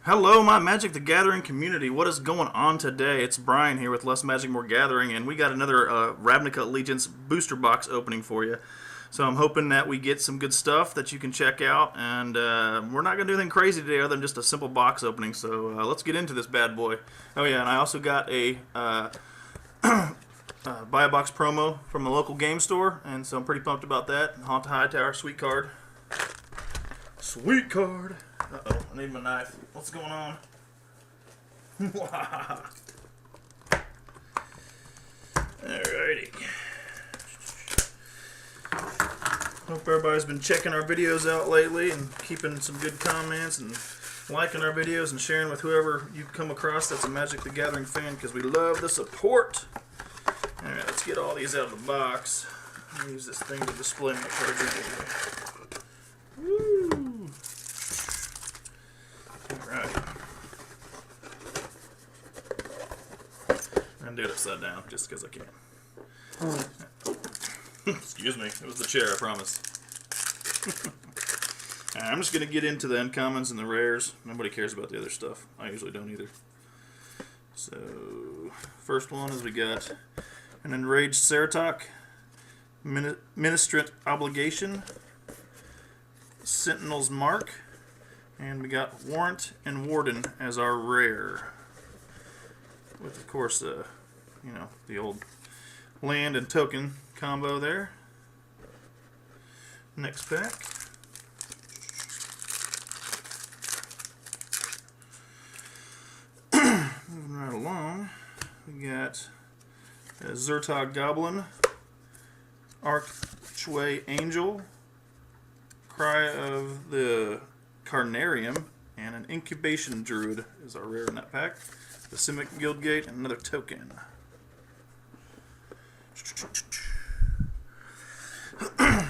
Hello, my Magic the Gathering community. What is going on today? It's Brian here with Less Magic, More Gathering, and we got another Ravnica Allegiance booster box opening for you. So I'm hoping that we get some good stuff that you can check out, and we're not going to do anything crazy today other than just a simple box opening. So let's get into this bad boy. Oh yeah, and I also got a buy a box promo from a local game store, and so I'm pretty pumped about that. Haunt Hightower, sweet card. Sweet card. Uh-oh, I need my knife. What's going on? Alrighty. Hope everybody's been checking our videos out lately and keeping some good comments and liking our videos and sharing with whoever you come across that's a Magic the Gathering fan, because we love the support. Alright, let's get all these out of the box. I'll use this thing to display my cards. Woo! Alright. I'm going to do it upside down just because I can. Excuse me. It was the chair, I promise. Right, I'm just going to get into the uncommons and the rares. Nobody cares about the other stuff. I usually don't either. So, first one is we got an Enraged Ceratok, Ministrant Obligation, Sentinel's Mark, and we got Warrant and Warden as our rare. With, of course, you know, the old land and token combo there. Next pack. Moving right along, we got a Zertog Goblin, Archway Angel, Cry of the Carnarium, and an Incubation Druid is our rare in that pack. The Simic Guildgate and another token. I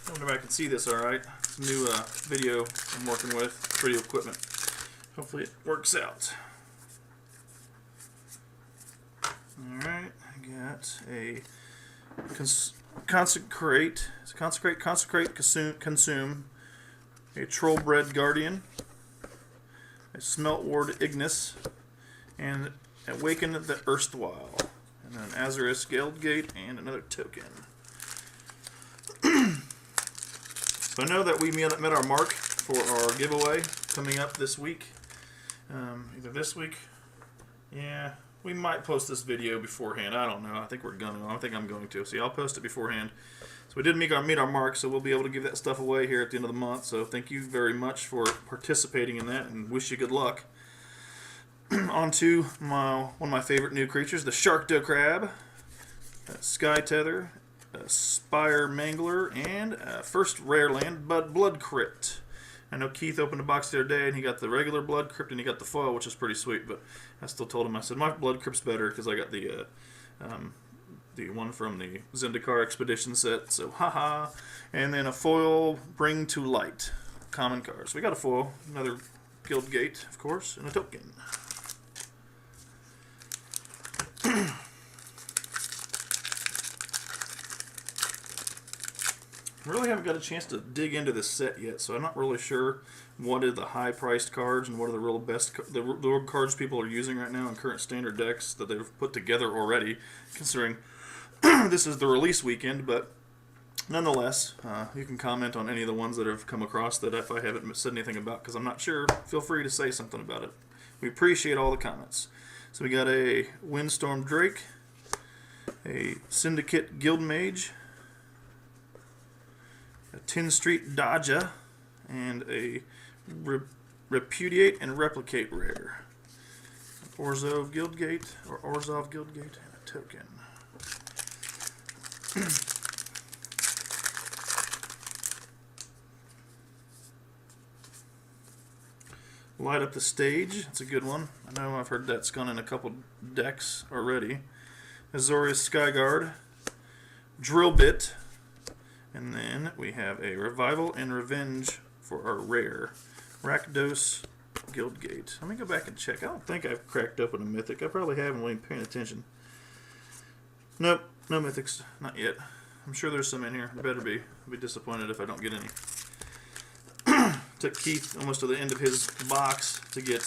wonder if I can see this alright. It's a new video I'm working with, video equipment. Hopefully it works out. Alright, I got a Consecrate, Consume, a Trollbred Guardian, a Smeltward Ignis, and Awaken the Erstwhile, and then Azarus Guildgate, and another token. So I know that we met our mark for our giveaway coming up this week. Either this week, yeah, we might post this video beforehand. I don't know. I think we're gonna. I think I'm going to. See, I'll post it beforehand. So we did meet our mark, so we'll be able to give that stuff away here at the end of the month. So thank you very much for participating in that, and wish you good luck. On to one of my favorite new creatures, the Sharkdo Crab, Sky Tether, Spire Mangler, and first rare land, Blood Crypt. I know Keith opened a box the other day and he got the regular Blood Crypt and he got the foil, which is pretty sweet, but I still told him, I said, my Blood Crypt's better because I got the one from the Zendikar Expedition set, so haha. And then a foil Bring to Light, common card. So we got a foil, another Guildgate, of course, and a token. Really haven't got a chance to dig into this set yet, so I'm not really sure what are the high-priced cards and what are the real best the cards people are using right now in current standard decks that they've put together already, considering this is the release weekend. But nonetheless, you can comment on any of the ones that have come across that if I haven't said anything about, because I'm not sure, feel free to say something about it. We appreciate all the comments. So we got a Windstorm Drake, a Syndicate Guildmage, a Tin Street Dodger, and a Repudiate and Replicate rare. Orzhov Guildgate, and a token. Light Up the Stage, it's a good one. I know I've heard that's gone in a couple decks already. Azorius Skyguard, Drill Bit, and then we have a Revival and Revenge for our rare, Rakdos Guildgate. Let me go back and check. I don't think I've cracked open a Mythic. I probably haven't when paying attention. Nope, no Mythics, not yet. I'm sure there's some in here. There better be. I'll be disappointed if I don't get any. Took Keith almost to the end of his box to get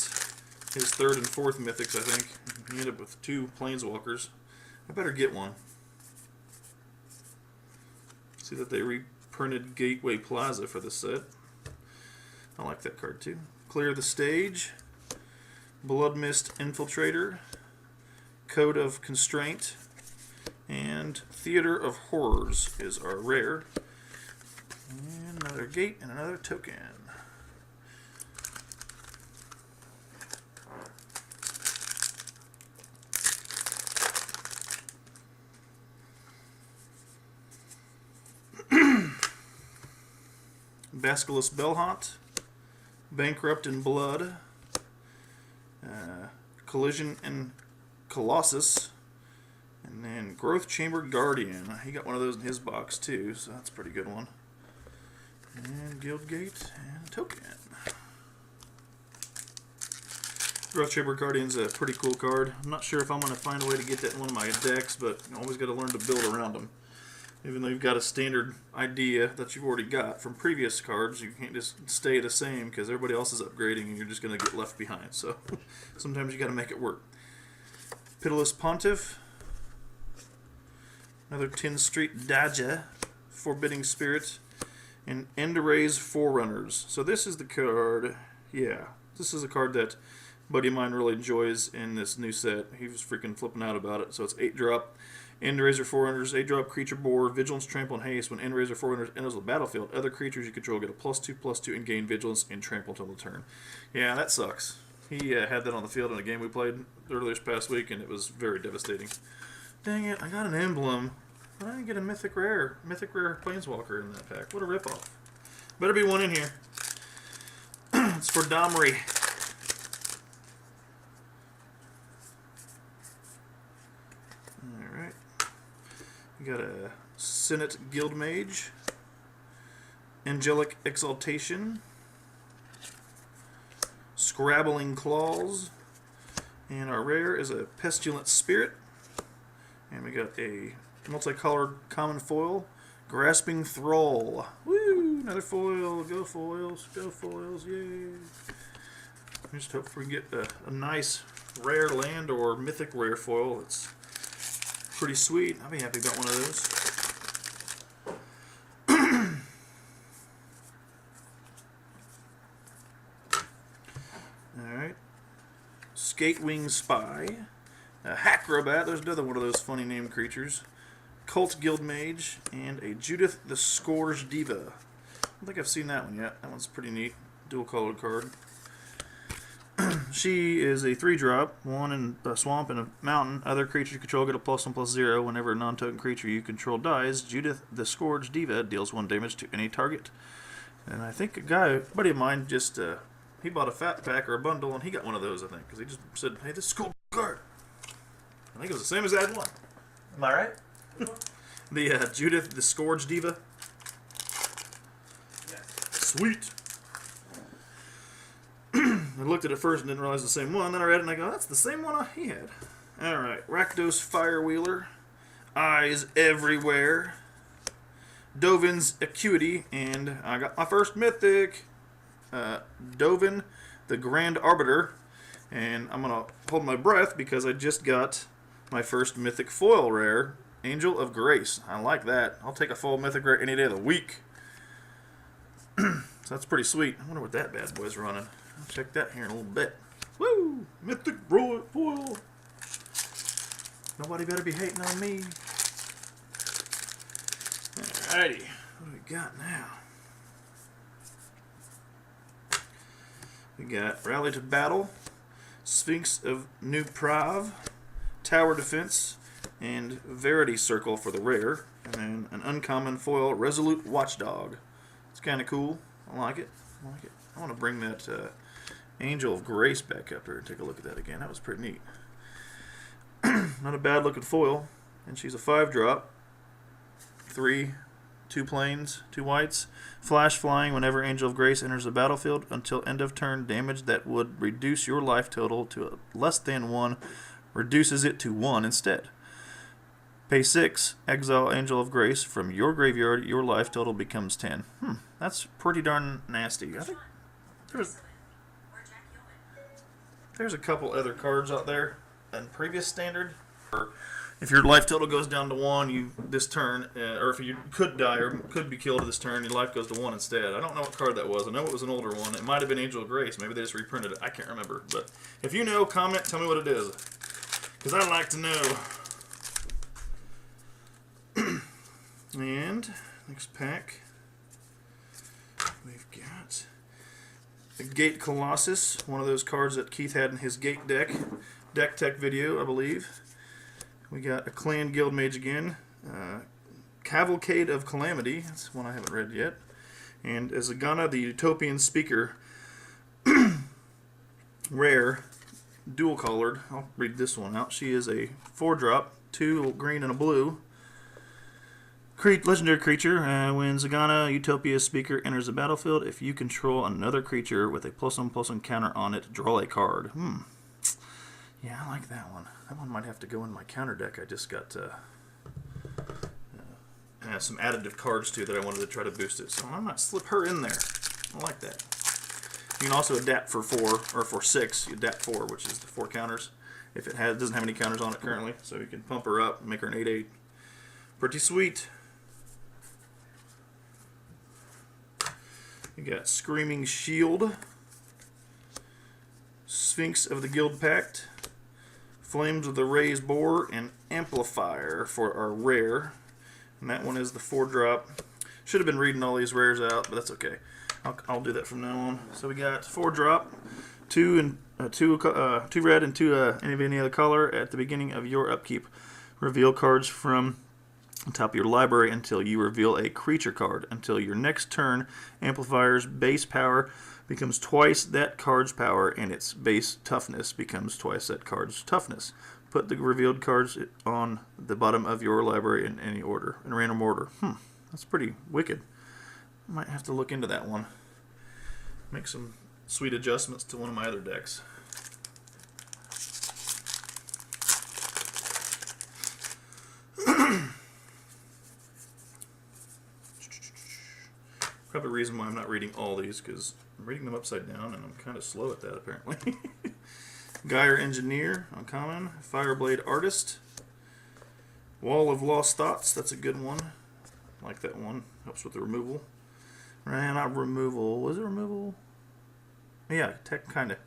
his 3rd and 4th mythics, I think. He ended up with 2 Planeswalkers. I better get one. See that they reprinted Gateway Plaza for this set. I like that card too. Clear the Stage, Bloodmist Infiltrator, Code of Constraint, and Theater of Horrors is our rare. And another gate and another token. Basculus Bellhaunt, Bankrupt in Blood, Collision and Colossus, and then Growth Chamber Guardian. He got one of those in his box too, so that's a pretty good one. And Guildgate and token. Growth Chamber Guardian's a pretty cool card. I'm not sure if I'm going to find a way to get that in one of my decks, but you always got to learn to build around them. Even though you've got a standard idea that you've already got from previous cards, you can't just stay the same because everybody else is upgrading and you're just going to get left behind. So sometimes you got to make it work. Pitiless Pontiff, another 10th Street Daja, Forbidding Spirit, and Enduray's Forerunners. So this is the card, yeah, this is a card that a buddy of mine really enjoys in this new set. He was freaking flipping out about it. So it's 8-drop. Enduray's Forerunners, 8-drop creature board, Vigilance, Trample, and Haste. When Enduray's Forerunners enters the battlefield, other creatures you control get a +2/+2 and gain Vigilance and Trample until the turn. Yeah, that sucks. He had that on the field in a game we played earlier this past week, and it was very devastating. Dang it, I got an emblem, but I didn't get a Mythic Rare Planeswalker in that pack. What a ripoff. Better be one in here. It's for Domri. Alright. We got a Senate Guildmage, Angelic Exaltation, Scrabbling Claws, and our rare is a Pestilent Spirit. And we got a multicolored common foil, Grasping Thrall. Woo! Another foil. Go foils. Go foils. Yay! I just hope we can get a nice rare land or mythic rare foil. It's pretty sweet. I'll be happy about one of those. Alright. Skatewing Spy. A Hackrobat. There's another one of those funny named creatures. Cult Guildmage. And a Judith the Scourge Diva. I don't think I've seen that one yet. That one's pretty neat. Dual colored card. She is a 3-drop, 1 in a swamp and a mountain. Other creatures you control get a +1/+0. Whenever a non-token creature you control dies, Judith the Scourge Diva deals 1 damage to any target. And I think a buddy of mine, just he bought a fat pack or a bundle, and he got one of those, I think, because he just said, "Hey, this is a cool card." I think it was the same as that one. Am I right? The Judith the Scourge Diva. Yes. Sweet. I looked at it first and didn't realize the same one. Then I read it and I go, that's the same one he had. Alright. Rakdos Firewheeler. Eyes Everywhere. Dovin's Acuity. And I got my first mythic. Dovin, the Grand Arbiter. And I'm going to hold my breath because I just got my first mythic foil rare. Angel of Grace. I like that. I'll take a foil mythic rare any day of the week. So that's pretty sweet. I wonder what that bad boy's running. I'll check that here in a little bit. Woo! Mythic foil. Nobody better be hating on me. Alrighty. What do we got now? We got Rally to Battle, Sphinx of New Prav, Tower Defense, and Verity Circle for the rare. And then an uncommon foil, Resolute Watchdog. It's kind of cool. I like it. I want to bring that Angel of Grace back up here and take a look at that again. That was pretty neat. Not a bad looking foil. And she's a 5-drop. 3, 2 plains, 2 whites. Flash flying whenever Angel of Grace enters the battlefield until end of turn. Damage that would reduce your life total to less than 1 reduces it to 1 instead. Pay 6, exile Angel of Grace from your graveyard. Your life total becomes 10. That's pretty darn nasty. I think There's a couple other cards out there in previous standard. If your life total goes down to 1, this turn, or if you could die or could be killed this turn, your life goes to 1 instead. I don't know what card that was. I know it was an older one. It might have been Angel of Grace. Maybe they just reprinted it. I can't remember. But if you know, comment, tell me what it is. Because I'd like to know. And next pack, we've got the Gate Colossus, one of those cards that Keith had in his Gate deck tech video, I believe. We got a Clan Guild Mage again, Cavalcade of Calamity, that's one I haven't read yet, and Azagana, the Utopian Speaker, rare, dual colored. I'll read this one out. She is a 4-drop, 2 green and a blue. Legendary creature. When Zagana, Utopia Speaker, enters the battlefield, if you control another creature with a +1/+1 counter on it, draw a card. Yeah, I like that one. That one might have to go in my counter deck. I just got some additive cards too that I wanted to try to boost it. So I might slip her in there. I like that. You can also adapt for 4 or for 6. You adapt 4, which is the 4 counters. If it doesn't have any counters on it currently, so you can pump her up and make her an 8/8. Pretty sweet. You got Screaming Shield, Sphinx of the Guild Pact, Flames of the Raised Boar, and Amplifier for our rare. And that one is the 4-drop. Should have been reading all these rares out, but that's okay. I'll do that from now on. So we got 4-drop, 2 red and 2 any other color at the beginning of your upkeep. Reveal cards from on top of your library until you reveal a creature card. Until your next turn, Amplifier's base power becomes twice that card's power, and its base toughness becomes twice that card's toughness. Put the revealed cards on the bottom of your library in any order, in random order. That's pretty wicked. I might have to look into that one. Make some sweet adjustments to one of my other decks. Probably the reason why I'm not reading all these, because I'm reading them upside down and I'm kind of slow at that apparently. Gyre Engineer, uncommon. Fireblade Artist. Wall of Lost Thoughts, that's a good one. I like that one. Helps with the removal. Not removal. Was it removal? Yeah, kind of.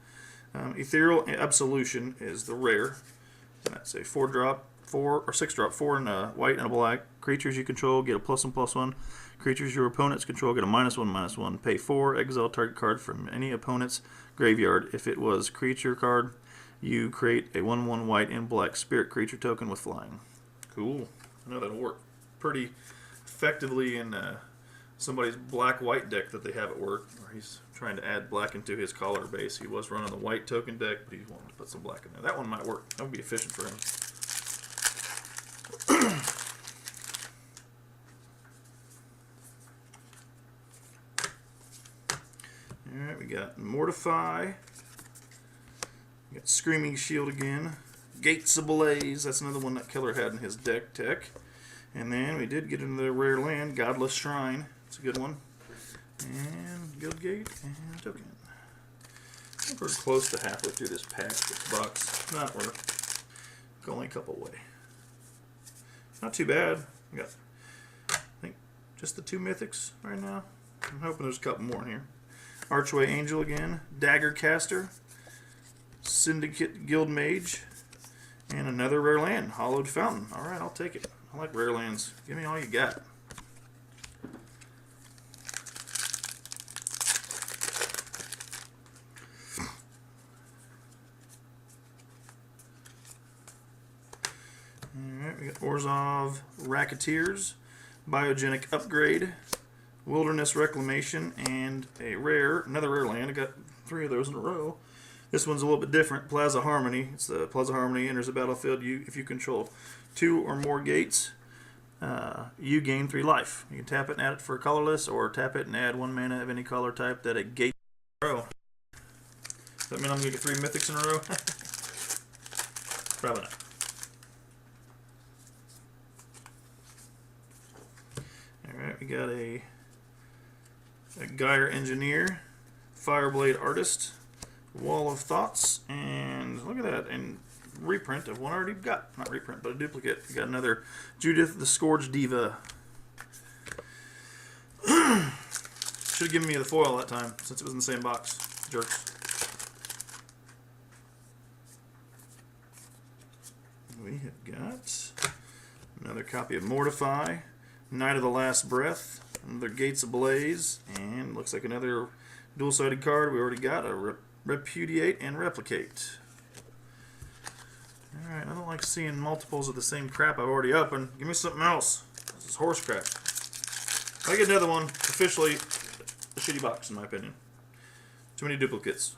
Ethereal Absolution is the rare. And that's a 4-drop, 4 or 6-drop, 4 in a white and a black. Creatures you control get a +1/+1. Creatures your opponents control get a -1/-1. Pay 4, exile target card from any opponent's graveyard. If it was creature card, you create a 1/1 white and black spirit creature token with flying. Cool. I know that'll work pretty effectively in somebody's black-white deck that they have at work, where he's trying to add black into his collar base. He was running the white token deck, but he wanted to put some black in there. That one might work. That would be efficient for him. Alright, we got Mortify. We got Screaming Shield again. Gates Ablaze, that's another one that Keller had in his deck tech. And then we did get into the rare land, Godless Shrine. It's a good one. And Guild Gate and Token. I think we're close to halfway through this pack, this box. Not we're only a couple away. Not too bad. We got, I think, just the 2 mythics right now. I'm hoping there's a couple more in here. Archway Angel again, Dagger Caster, Syndicate Guild Mage, and another rare land, Hollowed Fountain. Alright, I'll take it. I like rare lands. Give me all you got. Alright, we got Orzhov Racketeers, Biogenic Upgrade, Wilderness Reclamation, and another rare land. I got 3 of those in a row. This one's a little bit different. Plaza Harmony. It's the Plaza Harmony enters the battlefield. If you control 2 or more gates, you gain 3 life. You can tap it and add it for colorless, or tap it and add 1 mana of any color type that a gate in a row. Does that mean I'm going to get 3 mythics in a row? Probably not. Alright, we got a Gyre Engineer, Fireblade Artist, Wall of Thoughts, and look at that, and reprint of one I already got. Not reprint, but a duplicate. We got another Judith the Scourge Diva. Should have given me the foil that time, since it was in the same box. Jerks. We have got another copy of Mortify, Night of the Last Breath, another Gates Ablaze, and looks like another dual-sided card we already got, a Repudiate and Replicate. Alright, I don't like seeing multiples of the same crap I've already opened. Give me something else. This is horse crap. If I get another one, officially a shitty box in my opinion. Too many duplicates.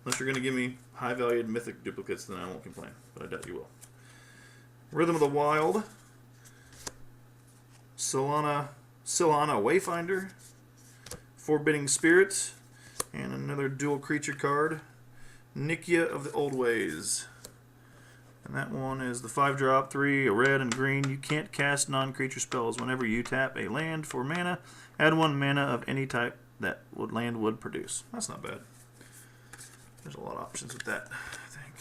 Unless you're going to give me high-valued mythic duplicates, then I won't complain. But I doubt you will. Rhythm of the Wild. Sylana Wayfinder. Forbidding Spirit. And another dual creature card. Nikia of the Old Ways. And that one is the 5-drop, 3, a red and green. You can't cast non-creature spells whenever you tap a land for mana. Add 1 mana of any type that land would produce. That's not bad. There's a lot of options with that, I think.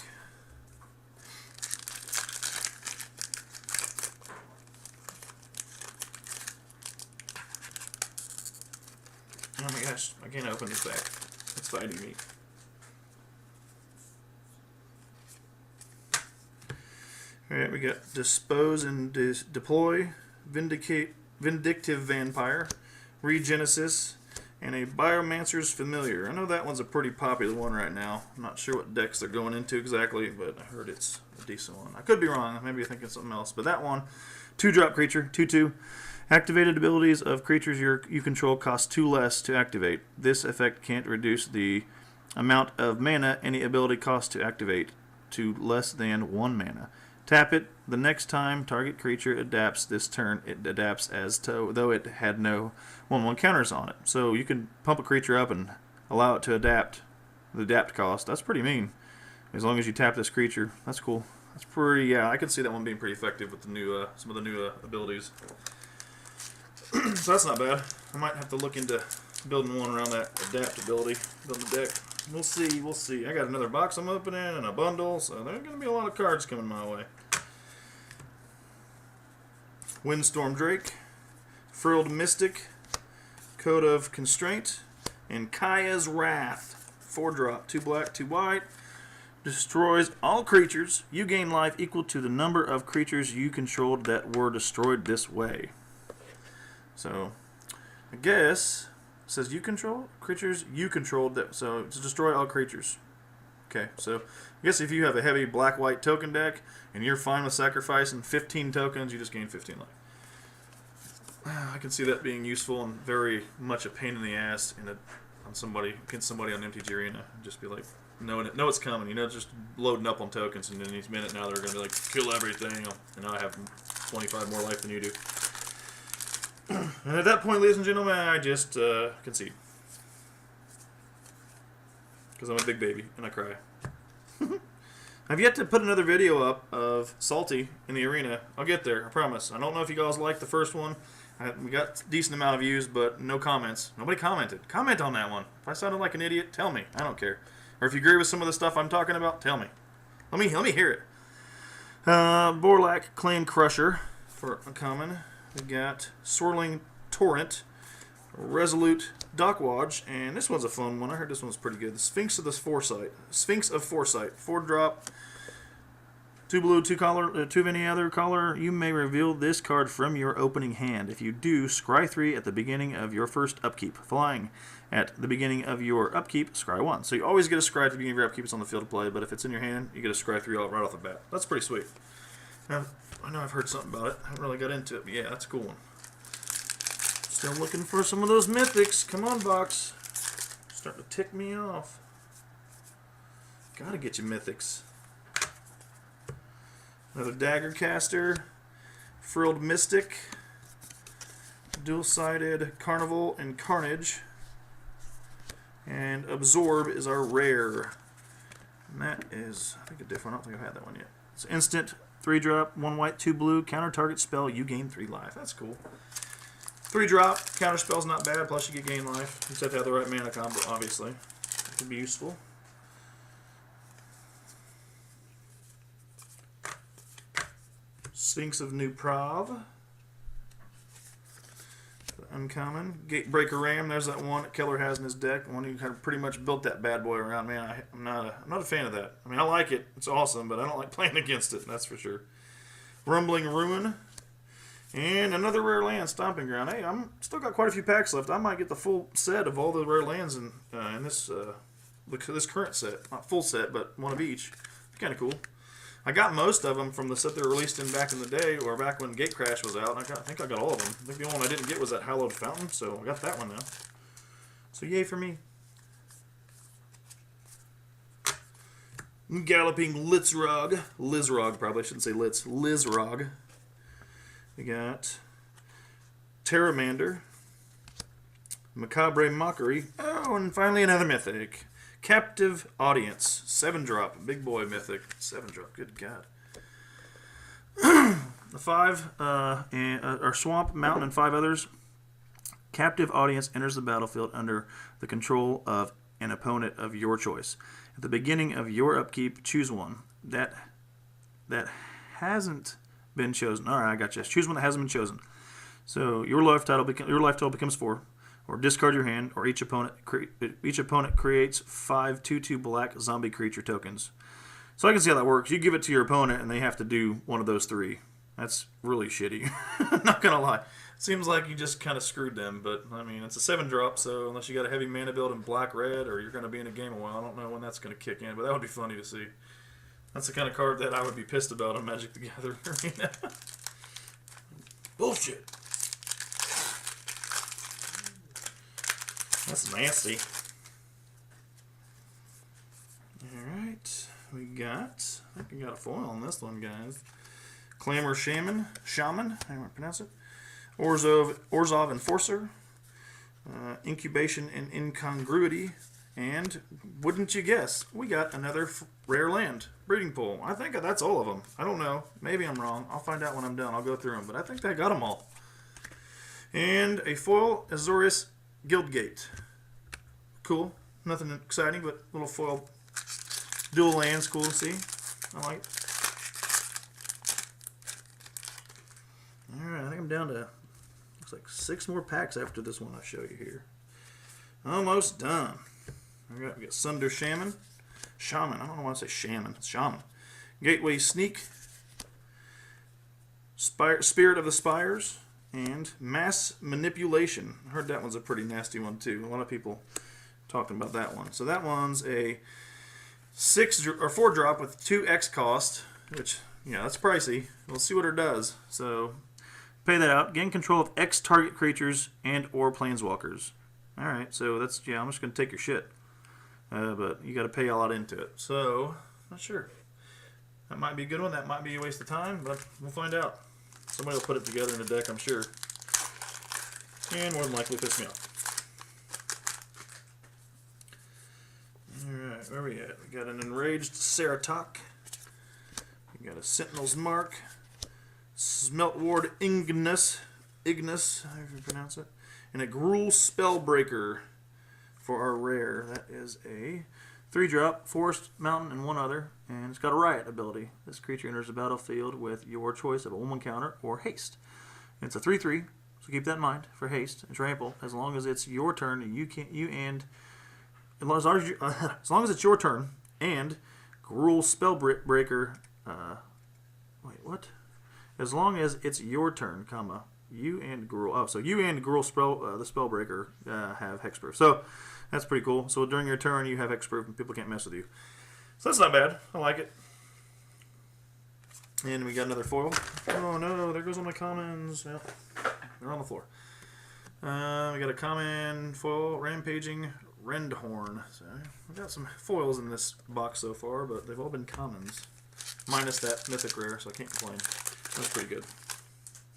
Oh my gosh, I can't open this back. It's fighting me. Alright, we got Dispose and Deploy, Vindictive Vampire, Regenesis, and a Biomancer's Familiar. I know that one's a pretty popular one right now. I'm not sure what decks they're going into exactly, but I heard it's a decent one. I could be wrong. Maybe you're thinking something else. But that one, 2-drop creature, 2/2. Activated abilities of creatures you control cost 2 less to activate. This effect can't reduce the amount of mana any ability costs to activate to less than 1 mana. Tap it. The next time target creature adapts this turn, it adapts as though it had no 1/1 counters on it. So you can pump a creature up and allow it to adapt. The adapt cost. That's pretty mean. As long as you tap this creature, that's cool. That's pretty. Yeah, I could see that one being pretty effective with the new some of the new abilities. So that's not bad. I might have to look into building one around that adaptability. Building the deck. We'll see. We'll see. I got another box I'm opening and a bundle, so there's going to be a lot of cards coming my way. Windstorm Drake, Frilled Mystic, Code of Constraint, and Kaya's Wrath. 4-drop, 2 black, 2 white. Destroys all creatures. You gain life equal to the number of creatures you controlled that were destroyed this way. So, I guess it says you control creatures you controlled that. So to destroy all creatures. Okay, so I guess if you have a heavy black-white token deck and you're fine with sacrificing 15 tokens, you just gain 15 life. I can see that being useful and very much a pain in the ass on somebody against somebody on MTG Arena. Just be like, know it's coming. You know, just loading up on tokens, and in each minute now they're going to be like, kill everything, and I have 25 more life than you do. And at that point, ladies and gentlemen, I just concede. Because I'm a big baby, and I cry. I've yet to put another video up of Salty in the arena. I'll get there, I promise. I don't know if you guys liked the first one. We got a decent amount of views, but no comments. Nobody commented. Comment on that one. If I sounded like an idiot, tell me. I don't care. Or if you agree with some of the stuff I'm talking about, tell me. Let me hear it. Borlak Claim Crusher for uncommon. We got Swirling Torrent, Resolute Dockwatch, and this one's a fun one. I heard this one's pretty good. The Sphinx of Foresight. 4-drop, 2 blue, 2 color, 2 of any other color. You may reveal this card from your opening hand. If you do, scry 3 at the beginning of your first upkeep. Flying at the beginning of your upkeep, scry 1. So you always get a scry at the beginning of your upkeep. It's on the field of play, but if it's in your hand, you get a scry 3 right off the bat. That's pretty sweet. Now, I know I've heard something about it. I haven't really got into it, but yeah, that's a cool one. Still looking for some of those mythics. Come on, box. Starting to tick me off. Gotta get you mythics. Another Dagger Caster. Frilled Mystic. Dual-sided Carnival and Carnage. And Absorb is our rare. And that is, I think, a different. I don't think I've had that one yet. It's instant. 3-drop, 1 white, 2 blue, counter target spell, you gain 3 life. That's cool. 3-drop, counterspell's not bad, plus you get gain life. You just have to have the right mana combo, obviously. It can be useful. Sphinx of New Prov. Uncommon. Gatebreaker Ram, there's that one that Keller has in his deck. One who kind of pretty much built that bad boy around. Man, I'm not a fan of that. I mean, I like it. It's awesome, but I don't like playing against it, that's for sure. Rumbling Ruin. And another rare land, Stomping Ground. Hey, I'm still got quite a few packs left. I might get the full set of all the rare lands in this current set. Not full set, but one of each. Kind of cool. I got most of them from the set they were released in back in the day, or back when Gatecrash was out. I think I got all of them. I think the only one I didn't get was that Hallowed Fountain, so I got that one now. So yay for me. Galloping Lizrog, probably I shouldn't say Litz. Lizrog. We got Terramander, Macabre Mockery, oh, and finally another Mythic. Captive Audience, 7-drop, big boy Mythic, 7-drop, good God. The 5 are Swamp, Mountain, and 5 others. Captive Audience enters the battlefield under the control of an opponent of your choice. At the beginning of your upkeep, choose one that hasn't been chosen. All right, I got you. Choose one that hasn't been chosen. So your life total becomes 4, or discard your hand, or each opponent creates 5 2/2 black zombie creature tokens. So I can see how that works. You give it to your opponent, and they have to do one of those 3. That's really shitty. Not gonna lie. Seems like you just kind of screwed them, but I mean it's a 7-drop, so unless you got a heavy mana build in black-red, or you're gonna be in a game a while, I don't know when that's gonna kick in, but that would be funny to see. That's the kind of card that I would be pissed about on Magic the Gathering Arena. Bullshit. That's nasty. Alright. I think we got a foil on this one, guys. Clamor Shaman. How do you pronounce it? Orzhov Enforcer. Incubation and Incongruity. And, wouldn't you guess, we got another rare land, Breeding Pool. I think that's all of them. I don't know. Maybe I'm wrong. I'll find out when I'm done. I'll go through them. But I think I got them all. And a foil Azorius Guildgate. Cool. Nothing exciting, but little foil dual lands. Cool to see. I like it. Alright, I think I'm down to, looks like 6 more packs after this one I show you here. Almost done. We got Sunder Shaman. I don't know why I say Shaman. It's Shaman. Gateway Sneak. Spirit of the Spires. And Mass Manipulation. I heard that one's a pretty nasty one too. A lot of people talking about that one. So that one's a 4-drop with 2x cost, which, yeah, that's pricey. We'll see what it does. So pay that out. Gain control of X target creatures and or planeswalkers. Alright, so that's, yeah, I'm just going to take your shit. But you got to pay a lot into it. So, not sure. That might be a good one. That might be a waste of time, but we'll find out. Somebody will put it together in a deck, I'm sure. And more than likely piss me off. Alright, where are we at? We got an Enraged Ceratok. We got a Sentinel's Mark. Smelt Ward Ignis, however you pronounce it. And a Gruul Spellbreaker for our rare. That is a 3-drop, Forest, Mountain, and 1 other. And it's got a Riot ability. This creature enters the battlefield with your choice of a 1/1 counter or haste. It's a 3/3, so keep that in mind for haste and trample. As long as it's your turn, as long as it's your turn, and Gruul Spellbreaker. Wait, what? As long as it's your turn, comma, you and Gruul. Oh, so you and Gruul the Spellbreaker have hexproof. So that's pretty cool. So during your turn, you have hexproof, and people can't mess with you. So that's not bad. I like it. And we got another foil. Oh no, there goes all my commons. Well, they're on the floor. We got a common foil, Rampaging Rendhorn. So we got some foils in this box so far, but they've all been commons. Minus that mythic rare, so I can't complain. That's pretty good.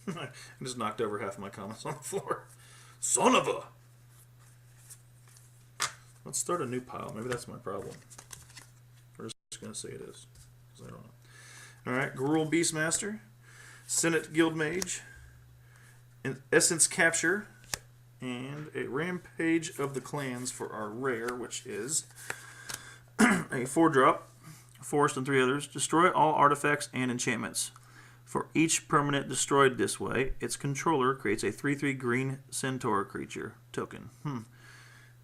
I just knocked over half of my commons on the floor. Son of a... Let's start a new pile. Maybe that's my problem. We're just going to say it is. Because I don't know. Alright, Gruul Beastmaster. Senate Guildmage. Essence Capture, and a Rampage of the Clans for our rare, which is a 4-drop, Forest and 3 others. Destroy all artifacts and enchantments. For each permanent destroyed this way, its controller creates a 3/3 green centaur creature token.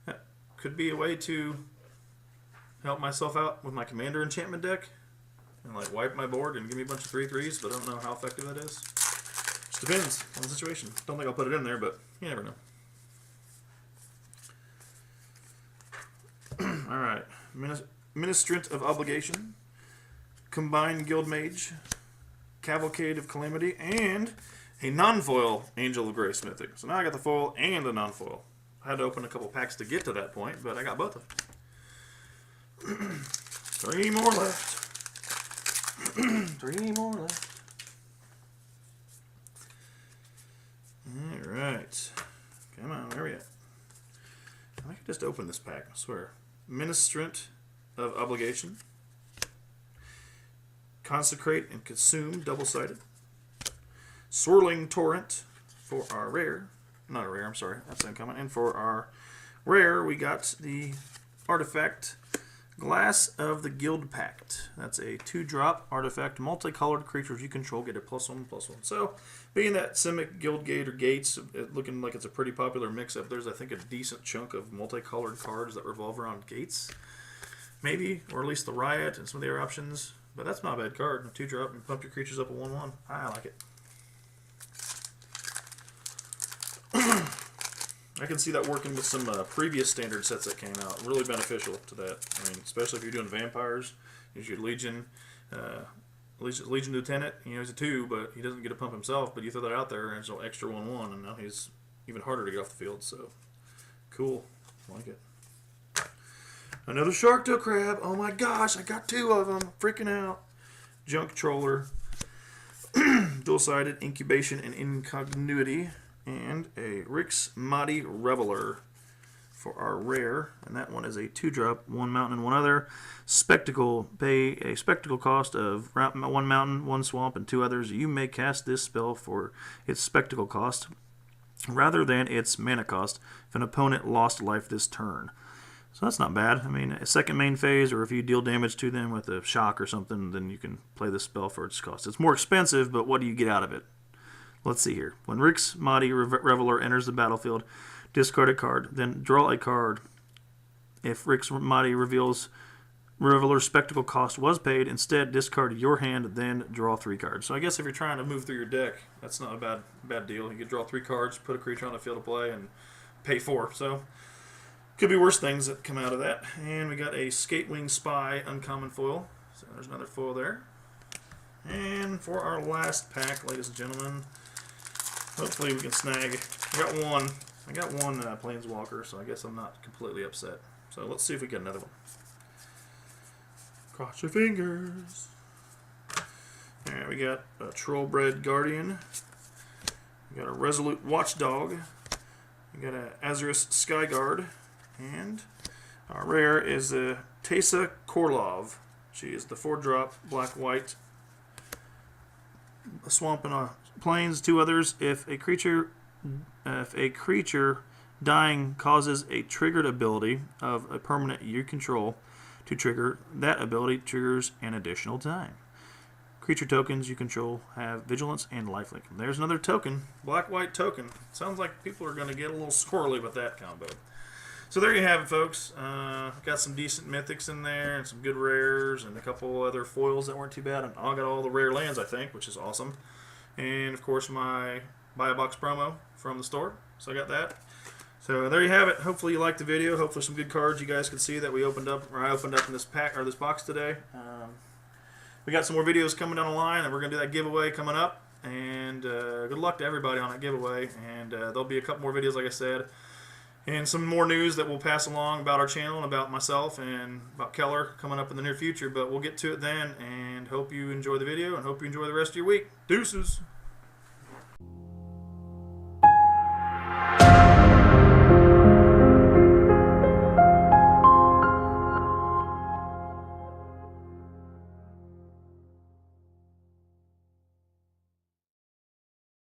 That could be a way to help myself out with my commander enchantment deck and like wipe my board and give me a bunch of 3/3s, but I don't know how effective that is. Just depends on the situation. Don't think I'll put it in there, but you never know. Alright, Ministrant of Obligation, Combined Guild Mage, Cavalcade of Calamity, and a non-foil Angel of Grace Mythic. So now I got the foil and the non-foil. I had to open a couple packs to get to that point, but I got both of them. 3 more left. 3 more left. Alright. Come on, where are we at? I could just open this pack, I swear. Ministrant of Obligation. Consecrate and Consume, double-sided. Swirling Torrent for our rare. Not a rare, I'm sorry. That's uncommon. And for our rare, we got the artifact Glass of the Guild Pact. That's a 2-drop artifact. Multicolored creatures you control get a +1/+1. So, being that Simic Guild Gate or Gates, looking like it's a pretty popular mix-up, there's, I think, a decent chunk of multicolored cards that revolve around Gates. Maybe, or at least the Riot and some of the other options. But that's not a bad card. A 2-drop and pump your creatures up a 1/1. I like it. I can see that working with some previous standard sets that came out. Really beneficial to that. I mean, especially if you're doing vampires. Use your Legion, Legion Lieutenant. You know, he's a 2, but he doesn't get a pump himself. But you throw that out there, and it's an extra 1/1, and now he's even harder to get off the field. So, cool. I like it. Another Sharktail Crab. Oh my gosh, I got 2 of them. Freaking out. Junk Troller. Dual-sided Incubation and Incognuity. And a Rix Mahdi Reveler for our rare. And that one is a 2-drop, 1 mountain and 1 other. Spectacle. Pay a spectacle cost of 1 mountain, 1 swamp, and 2 others. You may cast this spell for its spectacle cost rather than its mana cost if an opponent lost life this turn. So that's not bad. I mean, a second main phase, or if you deal damage to them with a shock or something, then you can play this spell for its cost. It's more expensive, but what do you get out of it? Let's see here. When Rix Mahdi Reveler enters the battlefield, discard a card, then draw a card. If Rix Mahdi Reveler's spectacle cost was paid, instead discard your hand, then draw 3 cards. So I guess if you're trying to move through your deck, that's not a bad deal. You could draw 3 cards, put a creature on the field to play, and pay 4. So could be worse things that come out of that. And we got a Skatewing Spy uncommon foil. So there's another foil there. And for our last pack, ladies and gentlemen, hopefully we can snag. I got one Planeswalker, so I guess I'm not completely upset. So let's see if we get another one. Cross your fingers. Alright, we got a Trollbred Guardian. We got a Resolute Watchdog. We got a Azurus Skyguard. And our rare is a Teysa Korlov. She is the 4-drop, black-white, a swamp and a plains, 2 others. If a creature dying causes a triggered ability of a permanent you control to trigger, that ability triggers an additional time. Creature tokens you control have vigilance and lifelink. There's another token, black-white token. Sounds like people are going to get a little squirrely with that combo. So there you have it, folks. Got some decent mythics in there and some good rares and a couple other foils that weren't too bad. And I got all the rare lands, I think, which is awesome. And, of course, my buy a box promo from the store. So I got that. So there you have it. Hopefully you liked the video. Hopefully some good cards you guys could see that we opened up, or I opened up in this pack or this box today. We got some more videos coming down the line, and we're going to do that giveaway coming up. And good luck to everybody on that giveaway. And there'll be a couple more videos, like I said. And some more news that we'll pass along about our channel and about myself and about Keller coming up in the near future. But we'll get to it then, and hope you enjoy the video and hope you enjoy the rest of your week. Deuces!